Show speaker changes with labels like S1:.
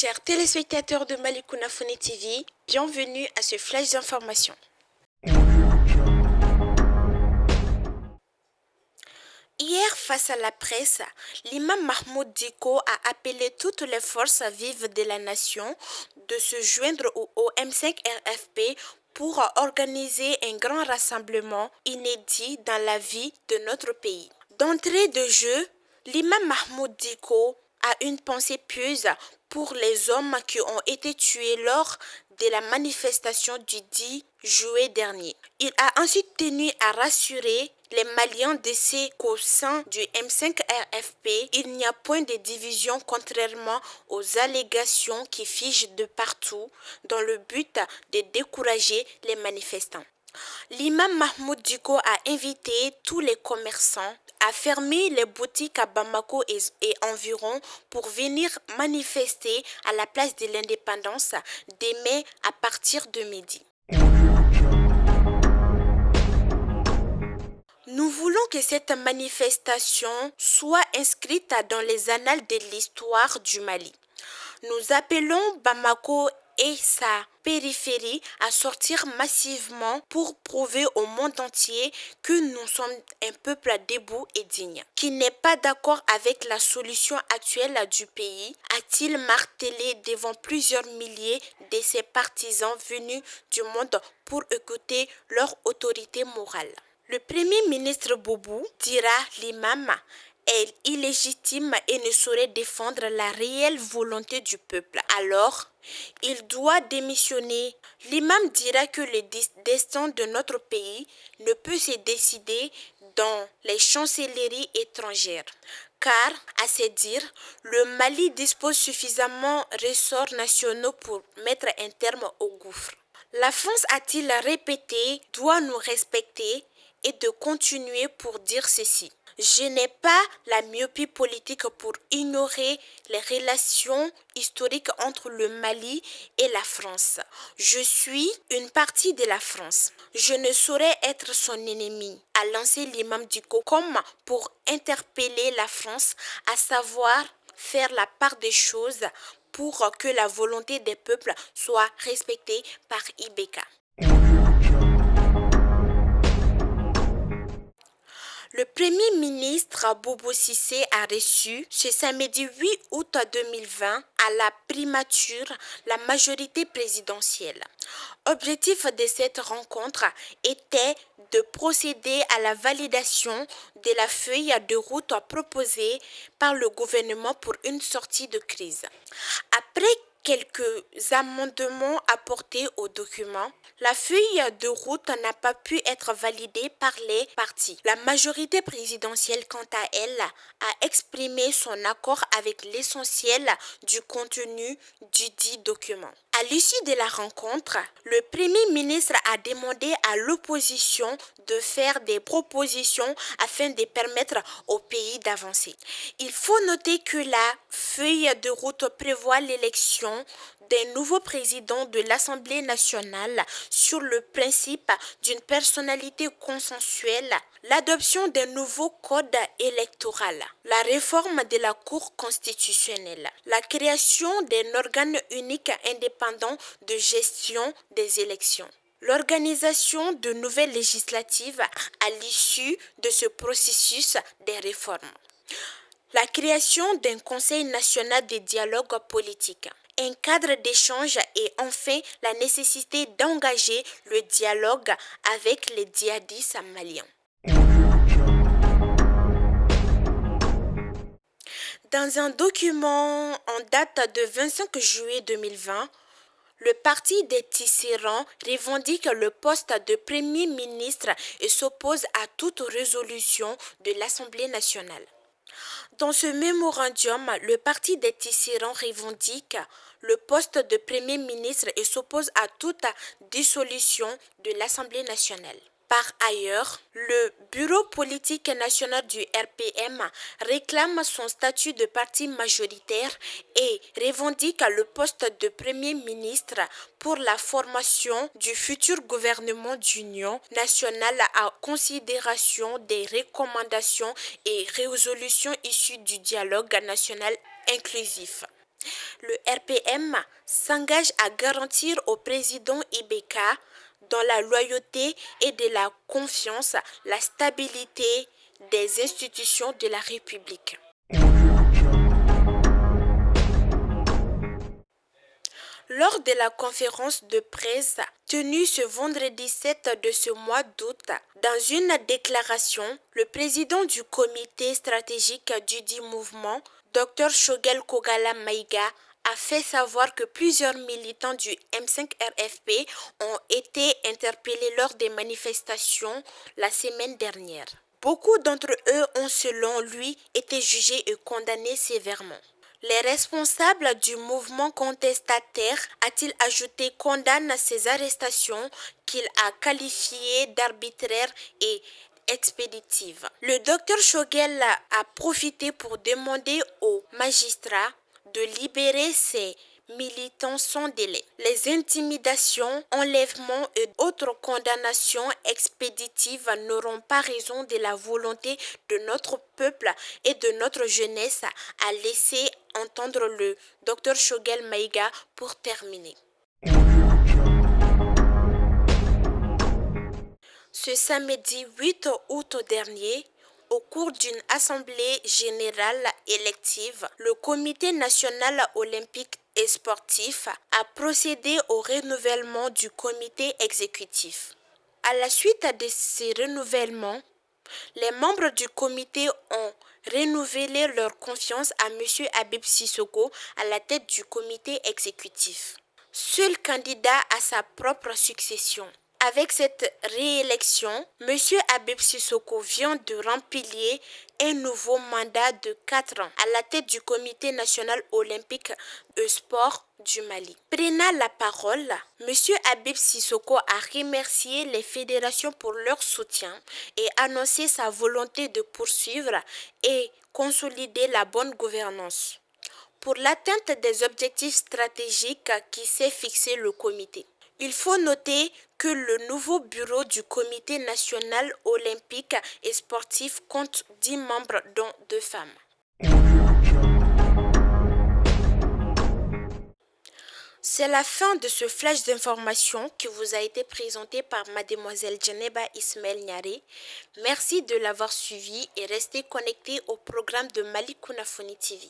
S1: Chers téléspectateurs de Malikouna Foni TV, bienvenue à ce flash d'information. Hier, face à la presse, l'imam Mahmoud Diko a appelé toutes les forces vives de la nation de se joindre au M5 RFP pour organiser un grand rassemblement inédit dans la vie de notre pays. D'entrée de jeu, l'imam Mahmoud Diko a une pensée pieuse pour les hommes qui ont été tués lors de la manifestation du 10 juillet dernier. Il a ensuite tenu à rassurer les Maliens décès qu'au sein du M5 RFP, il n'y a point de division contrairement aux allégations qui figent de partout dans le but de décourager les manifestants. L'imam Mahmoud Diko a invité tous les commerçants à fermer les boutiques à Bamako et environ pour venir manifester à la place de l'indépendance demain à partir de midi. Nous voulons que cette manifestation soit inscrite dans les annales de l'histoire du Mali. Nous appelons Bamako et sa périphérie à sortir massivement pour prouver au monde entier que nous sommes un peuple debout et digne, qui n'est pas d'accord avec la solution actuelle du pays, a-t-il martelé devant plusieurs milliers de ses partisans venus du monde pour écouter leur autorité morale. Le Premier ministre Boubou dira l'imam est illégitime et ne saurait défendre la réelle volonté du peuple. Alors, il doit démissionner. L'imam dira que le destin de notre pays ne peut se décider dans les chancelleries étrangères. Car, à se dire, le Mali dispose suffisamment de ressorts nationaux pour mettre un terme au gouffre. La France, a-t-il répété, doit nous respecter et de continuer pour dire ceci. Je n'ai pas la myopie politique pour ignorer les relations historiques entre le Mali et la France. Je suis une partie de la France. Je ne saurais être son ennemi, a lancé l'imam Diko comme pour interpeller la France à savoir faire la part des choses pour que la volonté des peuples soit respectée par Ibeka. Le Premier ministre Bobo Cissé a reçu ce samedi 8 août 2020 à la primature la majorité présidentielle. L'objectif de cette rencontre était de procéder à la validation de la feuille de route proposée par le gouvernement pour une sortie de crise. Après quelques amendements apportés au document, la feuille de route n'a pas pu être validée par les partis. La majorité présidentielle, quant à elle, a exprimé son accord avec l'essentiel du contenu du dit document. À l'issue de la rencontre, le Premier ministre a demandé à l'opposition de faire des propositions afin de permettre au pays d'avancer. Il faut noter que la feuille de route prévoit l'élection d'un nouveau président de l'Assemblée nationale sur le principe d'une personnalité consensuelle, l'adoption d'un nouveau code électoral, la réforme de la Cour constitutionnelle, la création d'un organe unique indépendant de gestion des élections, l'organisation de nouvelles législatives à l'issue de ce processus des réformes, la création d'un Conseil national de dialogue politique, un cadre d'échange et enfin la nécessité d'engager le dialogue avec les djihadistes maliens. Dans un document en date de 25 juillet 2020, le parti des Tisserands revendique le poste de Premier ministre et s'oppose à toute résolution de l'Assemblée nationale. Dans ce mémorandum, le parti des Tisserands revendique le poste de Premier ministre et s'oppose à toute dissolution de l'Assemblée nationale. Par ailleurs, le bureau politique national du RPM réclame son statut de parti majoritaire et revendique le poste de Premier ministre pour la formation du futur gouvernement d'union nationale à considération des recommandations et résolutions issues du dialogue national inclusif. Le RPM s'engage à garantir au président Ibeka, dans la loyauté et de la confiance, la stabilité des institutions de la République. Lors de la conférence de presse tenue ce vendredi 7 de ce mois d'août, dans une déclaration, le président du comité stratégique du mouvement, Dr Shogel Kogala Maïga, a fait savoir que plusieurs militants du M5 RFP ont été interpellés lors des manifestations la semaine dernière. Beaucoup d'entre eux ont, selon lui, été jugés et condamnés sévèrement. Les responsables du mouvement contestataire, a-t-il ajouté, condamnent ces arrestations qu'il a qualifiées d'arbitraires et expéditives. Le docteur Shogel a profité pour demander aux magistrats de libérer ces militants sans délai. Les intimidations, enlèvements et autres condamnations expéditives n'auront pas raison de la volonté de notre peuple et de notre jeunesse, a laissé entendre le Dr Shogel Maïga pour terminer. Ce samedi 8 août dernier, au cours d'une assemblée générale élective, le Comité national olympique et sportif a procédé au renouvellement du comité exécutif. À la suite de ces renouvellements, les membres du comité ont renouvelé leur confiance à M. Habib Sissoko à la tête du comité exécutif. Seul candidat à sa propre succession. Avec cette réélection, M. Habib Sissoko vient de remplir un nouveau mandat de 4 ans à la tête du Comité national olympique et sport du Mali. Prenant la parole, M. Habib Sissoko a remercié les fédérations pour leur soutien et annoncé sa volonté de poursuivre et consolider la bonne gouvernance pour l'atteinte des objectifs stratégiques qui s'est fixé le comité. Il faut noter que le nouveau bureau du Comité national olympique et sportif compte 10 membres dont 2 femmes. C'est la fin de ce flash d'information qui vous a été présenté par mademoiselle Djeneba Ismaël Nyari. Merci de l'avoir suivi et restez connectés au programme de Malicounafoni TV.